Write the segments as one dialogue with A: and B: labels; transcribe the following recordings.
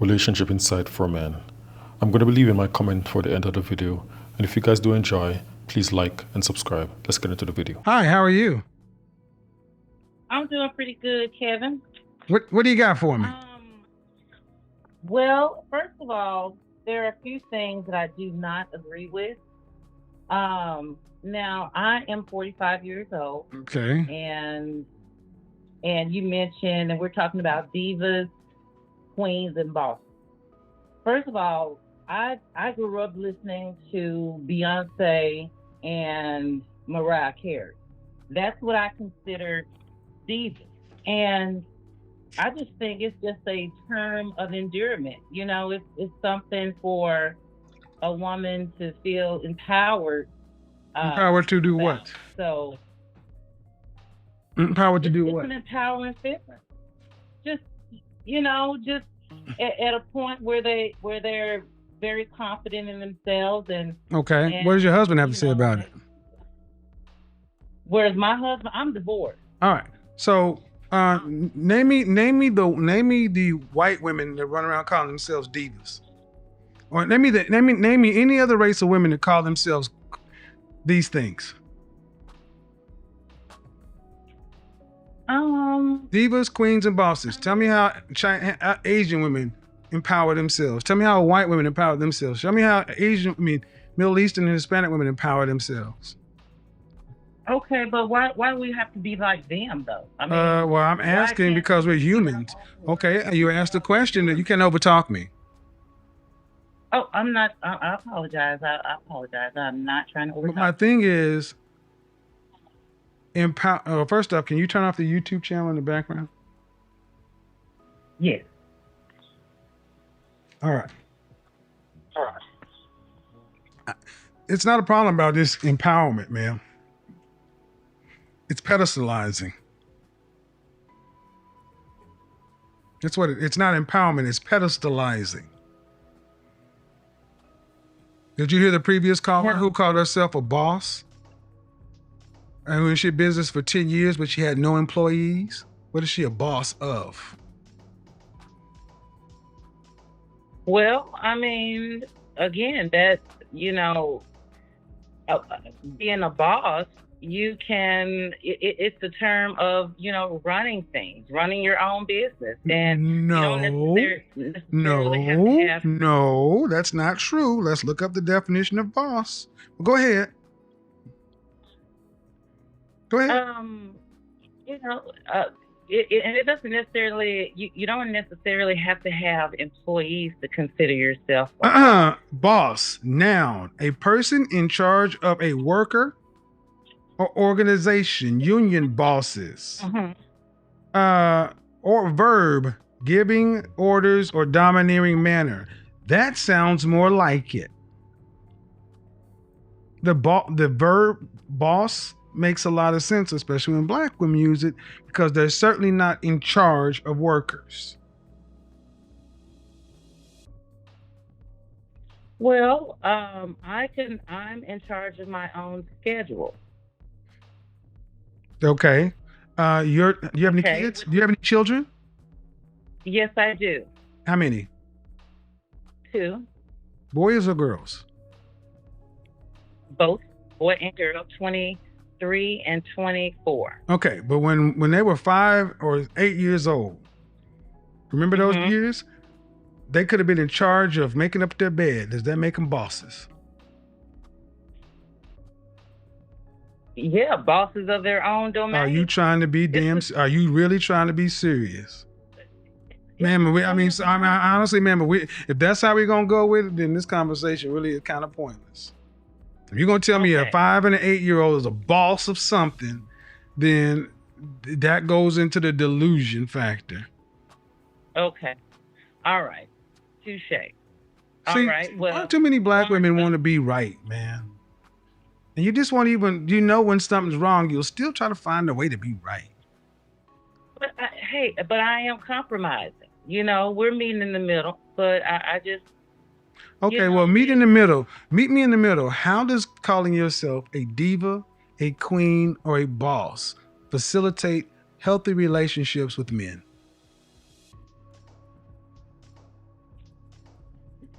A: Relationship Insight for Men. I'm going to be leaving my comment for the end of the video. And if you guys do enjoy, please like and subscribe. Let's get into the video.
B: Hi, how are you?
C: I'm doing pretty good, Kevin.
B: What do you got for me?
C: Well, first of all, there are a few things that I do not agree with. Now I am 45 years old.
B: Okay.
C: And you mentioned, and we're talking about divas, queens, and bosses. First of all, I grew up listening to Beyonce and Mariah Carey. That's what I consider divas. And I just think it's just a term of endearment. You know, it's something for a woman to feel empowered.
B: Empowered to do what?
C: So
B: empowered to do
C: it's
B: what?
C: An empowering feeling. Just just at a point where they're very confident in themselves and
B: okay.
C: And,
B: what does your husband have to say about it?
C: Whereas my husband, I'm divorced.
B: All right. So name me the white women that run around calling themselves divas. Or name me any other race of women that call themselves these things. Divas, queens, and bosses. Tell me how Asian women empower themselves. Tell me how white women empower themselves. Show me how Middle Eastern and Hispanic women empower themselves.
C: Okay, but why do we have to be like them though? I mean,
B: well, I'm asking because we're humans. Okay, you asked a question that you can't overtalk me.
C: Oh, I'm not. I apologize. I apologize. I'm not trying to overtalk.
B: But my thing is, first up, can you turn off the YouTube channel in the background?
C: Yes.
B: All right. It's not a problem about this empowerment, man. It's pedestalizing. That's what it's not empowerment, it's pedestalizing. Did you hear the previous caller who called herself a boss? And when she had business for 10 years, but she had no employees? What is she a boss of?
C: Well, I mean, again, that, being a boss, you can, it's the term of, running things, running your own business. And
B: no, that's not true. Let's look up the definition of boss. Well, go ahead.
C: It doesn't necessarily, you don't necessarily have to have employees to consider yourself.
B: Boss, noun, a person in charge of a worker or organization, union bosses. Or verb, giving orders or domineering manner. That sounds more like it. The verb boss makes a lot of sense, especially when black women use it, because they're certainly not in charge of workers.
C: Well, I'm in charge of my own schedule.
B: Okay. Do you have any kids? Do you have any children?
C: Yes, I do.
B: How many?
C: 2.
B: Boys or girls?
C: Both, boy and girl, 23 and 24.
B: Okay, but when they were 5 or 8 years old, remember those years? They could have been in charge of making up their bed. Does that make them bosses?
C: Yeah, bosses of their own domain.
B: Are you trying to be are you really trying to be serious? Man, honestly, man, if that's how we're going to go with it, then this conversation really is kind of pointless. If you're going to tell me a 5 and an 8-year-old is a boss of something, then that goes into the delusion factor.
C: Okay. All right. Touche.
B: All right. Well, not too many black women want to be right, man. And you just won't even, when something's wrong, you'll still try to find a way to be right.
C: But I am compromising. We're meeting in the middle, but I just.
B: Okay, well, meet in the middle. Meet me in the middle. How does calling yourself a diva, a queen, or a boss facilitate healthy relationships with men?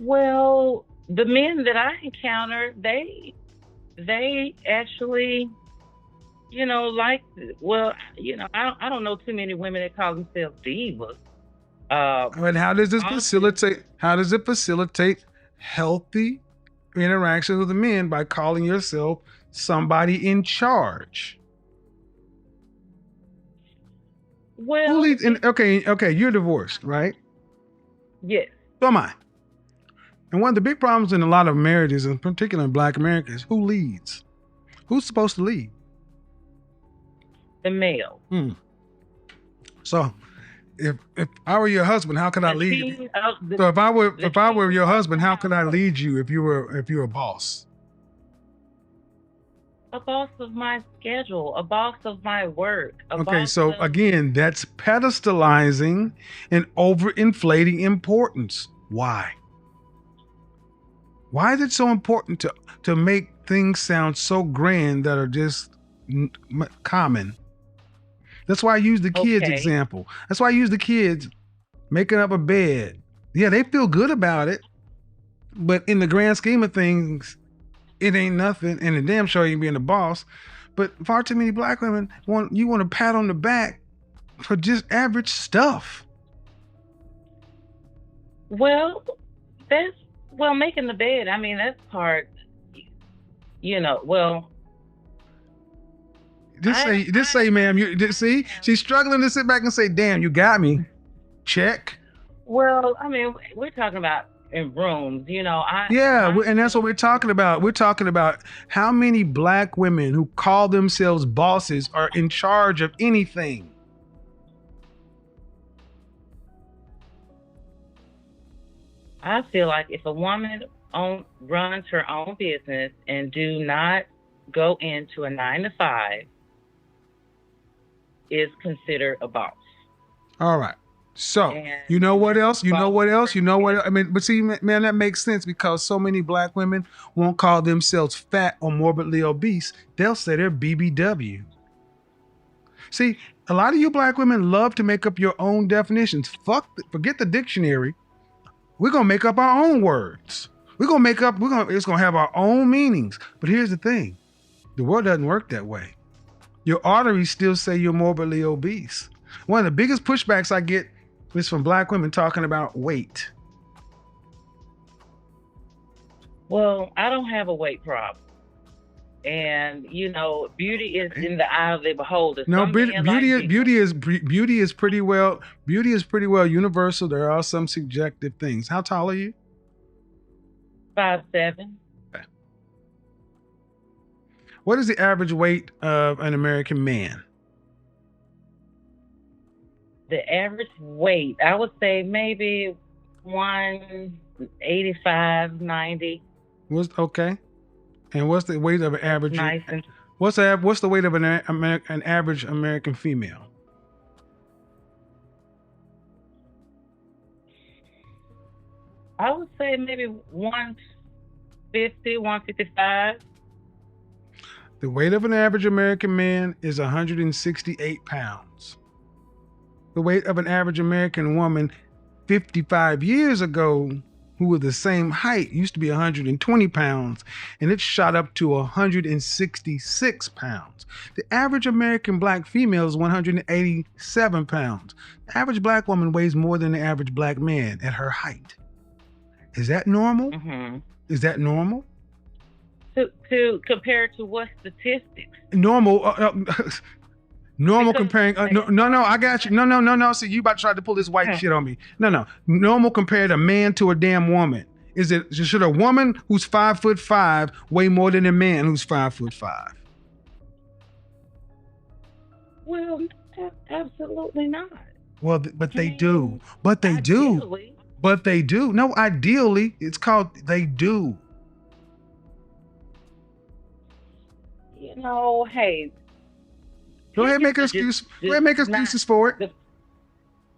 C: Well, the men that I encounter, they actually, like, well, I don't know too many women that call themselves divas.
B: And how does this
C: Often,
B: facilitate? How does it facilitate healthy interactions with the men by calling yourself somebody in charge? Who
C: well,
B: leads? Okay, you're divorced, right?
C: yes,
B: So am I. And one of the big problems in a lot of marriages, in particular in Black America, is who leads. Who's supposed to lead?
C: the male.
B: So, if I were your husband, how could I
C: The
B: lead?
C: king of the,
B: So if I were
C: king
B: your
C: of
B: husband,
C: the
B: how could I
C: household.
B: lead you if you were a boss?
C: A boss of my schedule, a boss of my work, a
B: Okay,
C: boss
B: so
C: of.
B: again, that's pedestalizing and overinflating importance. Why? Why is it so important to make things sound so grand that are just common? That's why I use the kids
C: Okay.
B: example. That's why I use the kids making up a bed. Yeah, they feel good about it, but in the grand scheme of things, it ain't nothing. And the damn sure ain't being the boss. But far too many Black women want a pat on the back for just average stuff.
C: Well, making the bed. I mean, that's part. Well,
B: Just say, ma'am. See, she's struggling to sit back and say, "Damn, you got me." Check.
C: well, I mean, we're talking about in rooms.
B: And that's what we're talking about. We're talking about how many Black women who call themselves bosses are in charge of anything.
C: I feel like if a woman runs her own business and do not go into a 9 to 5, is considered a boss.
B: All right. So,
C: And
B: you know what else? You know what else?
C: boss
B: I mean, but see, man, that makes sense because so many Black women won't call themselves fat or morbidly obese. They'll say they're BBW. See, a lot of you Black women love to make up your own definitions. Forget the dictionary. We're gonna make up our own words. It's gonna have our own meanings. But here's the thing: the world doesn't work that way. Your arteries still say you're morbidly obese. One of the biggest pushbacks I get is from Black women talking about weight.
C: Well, I don't have a weight problem. And beauty is in the eye of the beholder.
B: No,
C: Some men like
B: beauty is pretty well universal. There are some subjective things. How tall are you?
C: 5'7".
B: What is the average weight of an American man?
C: The average weight, I would say maybe 185, 90.
B: Okay. And what's the weight of an average?
C: Nice. And
B: What's the weight of an average American female?
C: I would say maybe 150, 155.
B: The weight of an average American man is 168 pounds. The weight of an average American woman 55 years ago, who were the same height, used to be 120 pounds, and it shot up to 166 pounds. The average American Black female is 187 pounds. The average Black woman weighs more than the average Black man at her height. Is that normal?
C: Mm-hmm.
B: Is that normal?
C: To compare to what statistics?
B: Normal. Normal
C: Because-
B: comparing. No, I got you. No. See, you about to try to pull this white shit on me. No. Normal compared a man to a damn woman. Should a woman who's 5'5" weigh more than a man who's 5'5"?
C: Well, absolutely not.
B: Well, but they do. But they do.
C: Ideally.
B: But they do. No, ideally, it's called they do.
C: Hey.
B: Go ahead, make an excuse. Go ahead, make excuses for it.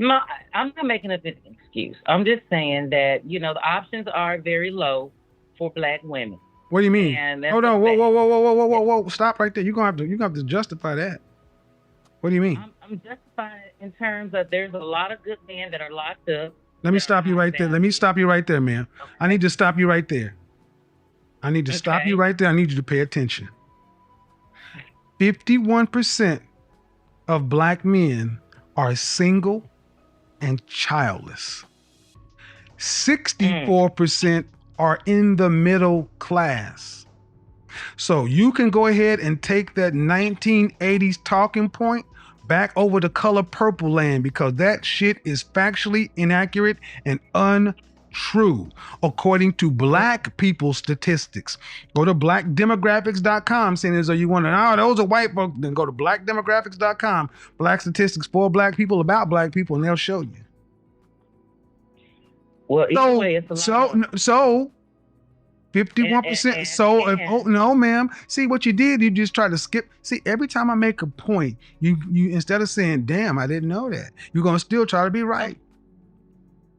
C: I'm not making up an excuse. I'm just saying that the options are very low for Black women.
B: What do you mean?
C: And that's
B: Hold on.
C: a fact.
B: Whoa. Stop right there. You're gonna have to justify that. What do you mean?
C: I'm justifying it in terms of there's a lot of good men that are locked up
B: Let me stop you right there. Let me stop you right there, man.
C: Okay.
B: I need to stop you right there. I need to stop you right there. I need you to pay attention. 51% of Black men are single and childless. 64% are in the middle class. So you can go ahead and take that 1980s talking point back over to color purple land, because that shit is factually inaccurate and untrue according to Black people statistics. Go to blackdemographics.com, saying as though you want to, oh, those are white folks. Then go to blackdemographics.com, Black statistics for Black people, about Black people, and they'll show you.
C: Well, either way, it's a lot.
B: So 51%. Oh no, ma'am. See what you did? You just try to skip. See, every time I make a point, you instead of saying, "Damn, I didn't know that," you're gonna still try to be right.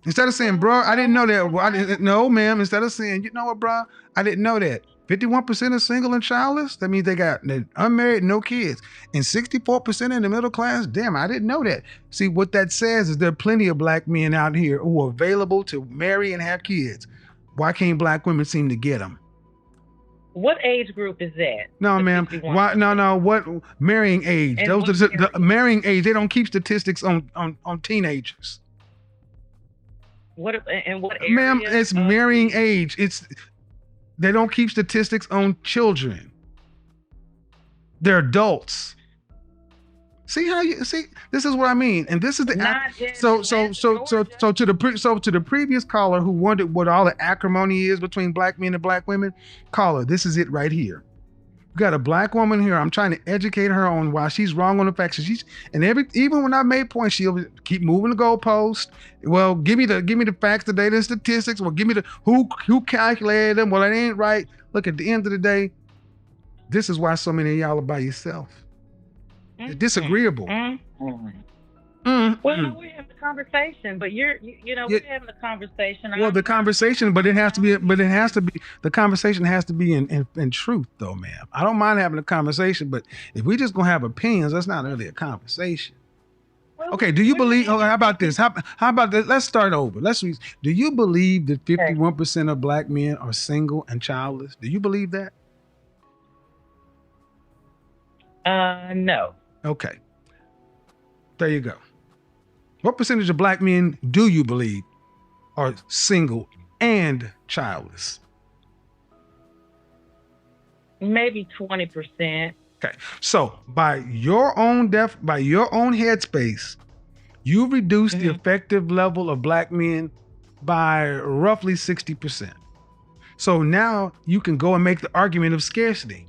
B: Instead of saying, "Bro, I didn't know that." Well, I didn't. No, ma'am. Instead of saying, "You know what, bro, I didn't know that." 51% are single and childless. That means they're unmarried, no kids, and 64% in the middle class. Damn, I didn't know that. See, what that says is there are plenty of Black men out here who are available to marry and have kids. Why can't Black women seem to get them?
C: What age group is that?
B: No, ma'am. Why? No. What marrying age?
C: And
B: Those are the marrying age. They don't keep statistics on teenagers.
C: What area?
B: Ma'am, it's marrying age. They don't keep statistics on children. They're adults. See how you see? This is what I mean, and this is the so to the previous caller who wondered what all the acrimony is between Black men and Black women. Caller, this is it right here. We got a Black woman here. I'm trying to educate her on why she's wrong on the facts. Even when I made points, she'll keep moving the goalpost. Well, give me the facts, the data, and statistics. Well, give me the who calculated them. Well, it ain't right. Look, at the end of the day, this is why so many of y'all are by yourself. It's disagreeable.
C: Well, no, we're having a conversation, but we're having a conversation.
B: Well, the conversation, but the conversation has to be in truth, though, ma'am. I don't mind having a conversation, but if we just gonna have opinions, that's not really a conversation.
C: Well,
B: okay, do you believe? Okay, how about this? How about this? Let's start over. Do you believe that 51% of Black men are single and childless? Do you believe that?
C: No.
B: Okay. There you go. What percentage of Black men do you believe are single and childless?
C: Maybe 20%.
B: Okay. So by your own headspace, you reduce the effective level of Black men by roughly 60%. So now you can go and make the argument of scarcity.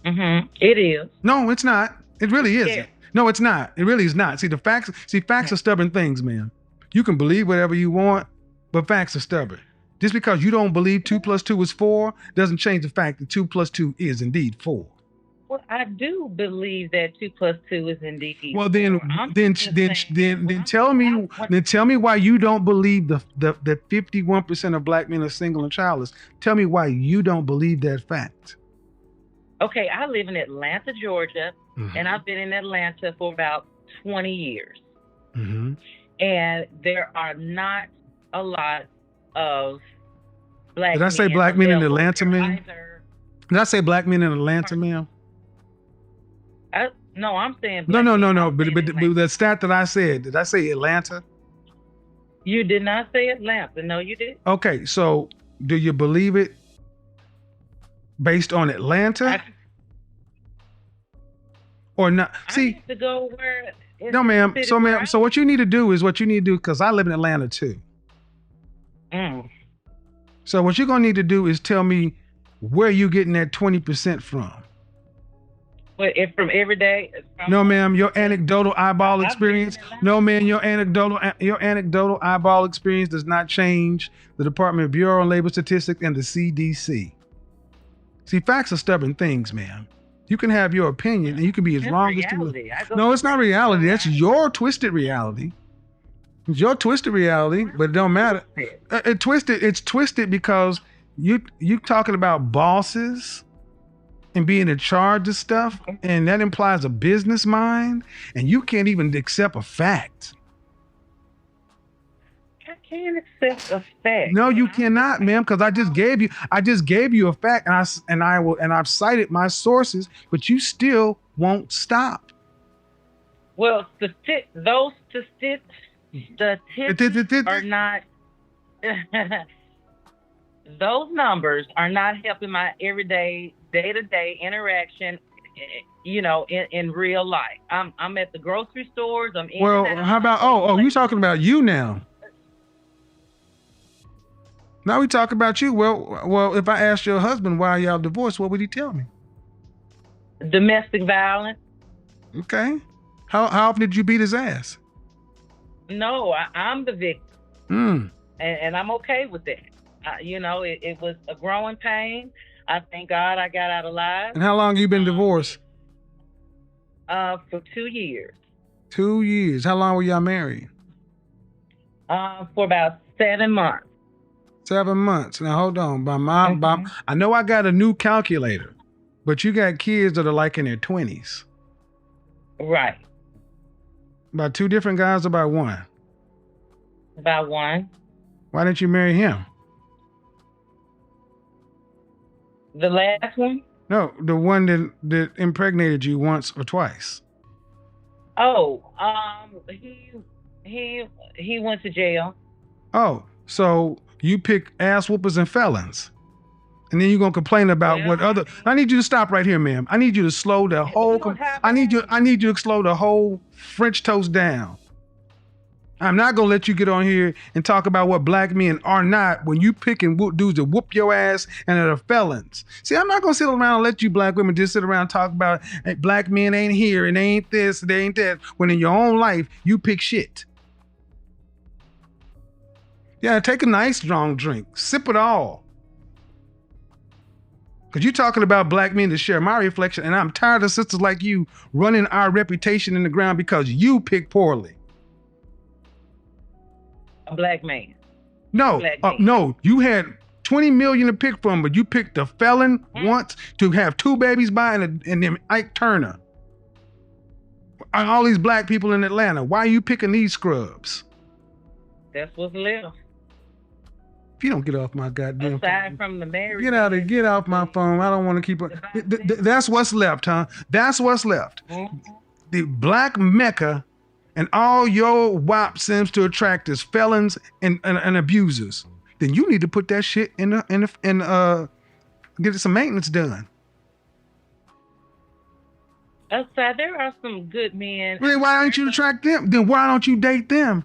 C: It is.
B: No, it's not. It really isn't. Yeah. No, it's not. It really is not. See, facts are stubborn things, man. You can believe whatever you want, but facts are stubborn. Just because you don't believe 2 + 2 is 4 doesn't change the fact that 2 + 2 is indeed 4.
C: Well, I do believe that 2 + 2 is indeed 4.
B: Well, then tell me why you don't believe the 51% of Black men are single and childless. Tell me why you don't believe that fact.
C: Okay, I live in Atlanta, Georgia, and I've been in Atlanta for about 20 years. And there are not a lot of Black men.
B: Did I say Black men in Atlanta, ma'am? Did I say Black men in Atlanta, ma'am?
C: No, I'm saying
B: Black No. But the stat that I said, did I say Atlanta?
C: You did not say Atlanta. No, you did.
B: Okay, so do you believe it based on Atlanta? Or not? See,
C: I need to go where.
B: No, ma'am. So, ma'am. So what you need to do is because I live in Atlanta too. So what you're gonna need to do is tell me where you getting that 20% from.
C: Well, from every day.
B: No, ma'am. Your anecdotal eyeball experience. No, man. Your anecdotal eyeball experience does not change the Department of Bureau of Labor Statistics and the CDC. See, facts are stubborn things, man. You can have your opinion and you can be as wrong as you. No, it's not reality. That's your twisted reality. It's your twisted reality, but it don't matter. It's twisted because you talking about bosses and being in charge of stuff, and that implies a business mind, and you can't even accept a fact.
C: can't accept a fact.
B: No, you cannot, ma'am, because I just gave you a fact, and I've cited my sources, but you still won't stop.
C: Well, those statistics are not. Those numbers are not helping my everyday, day-to-day interaction. In real life. I'm at the grocery stores. I'm in.
B: Well, how about you talking about you now? Now we talk about you. Well, if I asked your husband why y'all divorced, what would he tell me?
C: Domestic violence.
B: Okay. How often did you beat his ass?
C: No, I'm the victim. And I'm okay with that. It was a growing pain. I thank God I got out alive.
B: And how long you been divorced?
C: For 2 years.
B: 2 years. How long were y'all married?
C: For about 7 months.
B: 7 months. Now hold on. I know I got a new calculator, but you got kids that are like in their 20s.
C: Right.
B: About 2 different guys, or about one?
C: About one.
B: Why didn't you marry him?
C: The last one?
B: No, the one that impregnated you once or twice.
C: Oh, he went to jail.
B: Oh, so you pick ass whoopers and felons. And then you're gonna complain about what other. I need you to stop right here, ma'am. I need you to slow the whole. I need you to slow the whole French toast down. I'm not gonna let you get on here and talk about what black men are not when you pick and dudes that whoop your ass and that are felons. See, I'm not gonna sit around and let you black women just sit around and talk about hey, black men ain't here and they ain't this, they ain't that. When in your own life you pick shit. Yeah, take a nice strong drink, sip it all. Because you're talking about black men to share my reflection, and I'm tired of sisters like you running our reputation in the ground because you pick poorly.
C: A black man.
B: No, no, you had 20 million to pick from, but you picked a felon once to have 2 babies by and then Ike Turner. All these black people in Atlanta, why are you picking these scrubs?
C: That's what's left.
B: If you don't get off my goddamn
C: aside
B: phone,
C: from the marriage.
B: Get off my phone. I don't want to keep it. That's what's left, huh? That's what's left.
C: Mm-hmm.
B: The black Mecca and all your WAP seems to attract is felons and abusers. Then you need to put that shit in get some maintenance done.
C: Outside, there are some good men.
B: Really, why don't you attract them? Then why don't you date them?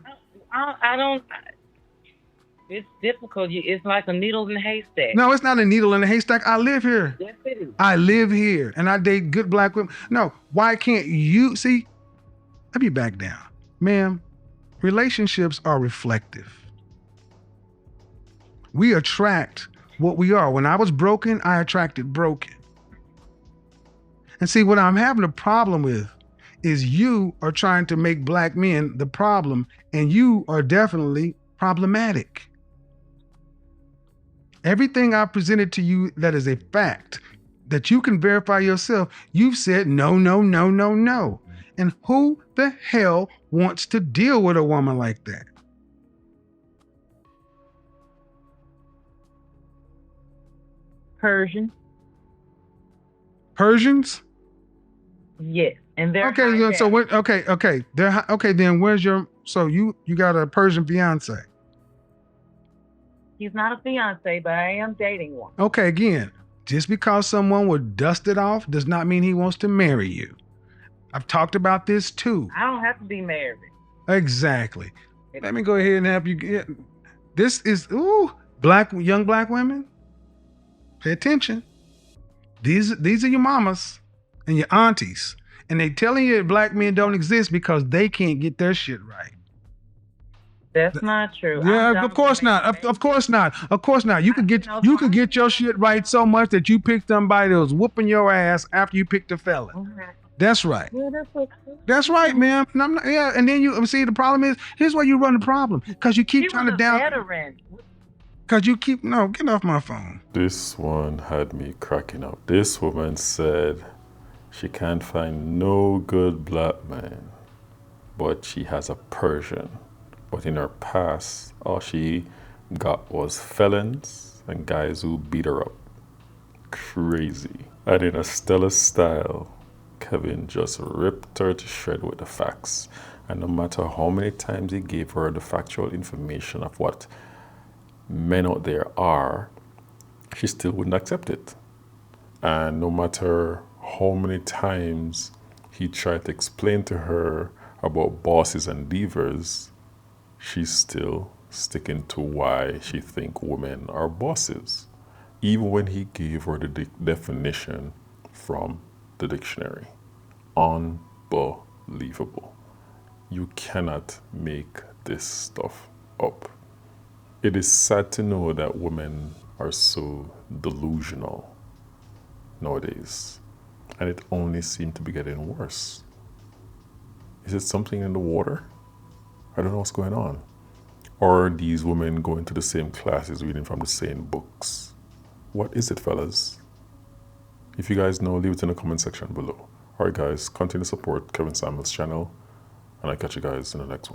C: I don't. It's difficult. It's like a needle in a haystack.
B: No, it's not a needle in a haystack. I live here.
C: Yes, it is.
B: I live here, and I date good black women. No, why can't you see? Let me back down, ma'am. Relationships are reflective. We attract what we are. When I was broken, I attracted broken. And see, what I'm having a problem with is you are trying to make black men the problem, and you are definitely problematic. Everything I presented to you that is a fact that you can verify yourself, you've said no, no, no, no, no. And who the hell wants to deal with a woman like that?
C: Persians.
B: Persians?
C: Yes, and they're
B: okay. So what? Okay. They're okay. Then where's your? So you got a Persian fiance?
C: He's not a fiance, but I am dating one.
B: Okay, again, just because someone would dust it off does not mean he wants to marry you. I've talked about this too.
C: I don't have to be married. Exactly.
B: Let me go ahead and help you get. This is young black women. Pay attention. These are your mamas and your aunties, and they telling you that black men don't exist because they can't get their shit right.
C: That's not true.
B: Yeah, of course not. Of course not. Of course not. You could get your shit right so much that you picked somebody that was whooping your ass after you picked a felon.
C: Mm-hmm.
B: That's right.
C: Yeah,
B: that's right, ma'am. And then you see the problem is here's where you run the problem because you keep trying to down. Because you keep get off my phone.
A: This one had me cracking up. This woman said she can't find no good black man, but she has a Persian. But in her past, all she got was felons and guys who beat her up. Crazy. And in a stellar style, Kevin just ripped her to shred with the facts. And no matter how many times he gave her the factual information of what men out there are, she still wouldn't accept it. And no matter how many times he tried to explain to her about bosses and divas, she's still sticking to why she thinks women are bosses, even when he gave her the definition from the dictionary. Unbelievable. You cannot make this stuff up. It is sad to know that women are so delusional nowadays, and it only seems to be getting worse. Is it something in the water? I don't know what's going on. Or are these women going to the same classes, reading from the same books? What is it, fellas? If you guys know, leave it in the comment section below. Alright guys, continue to support Kevin Samuel's channel, and I'll catch you guys in the next one.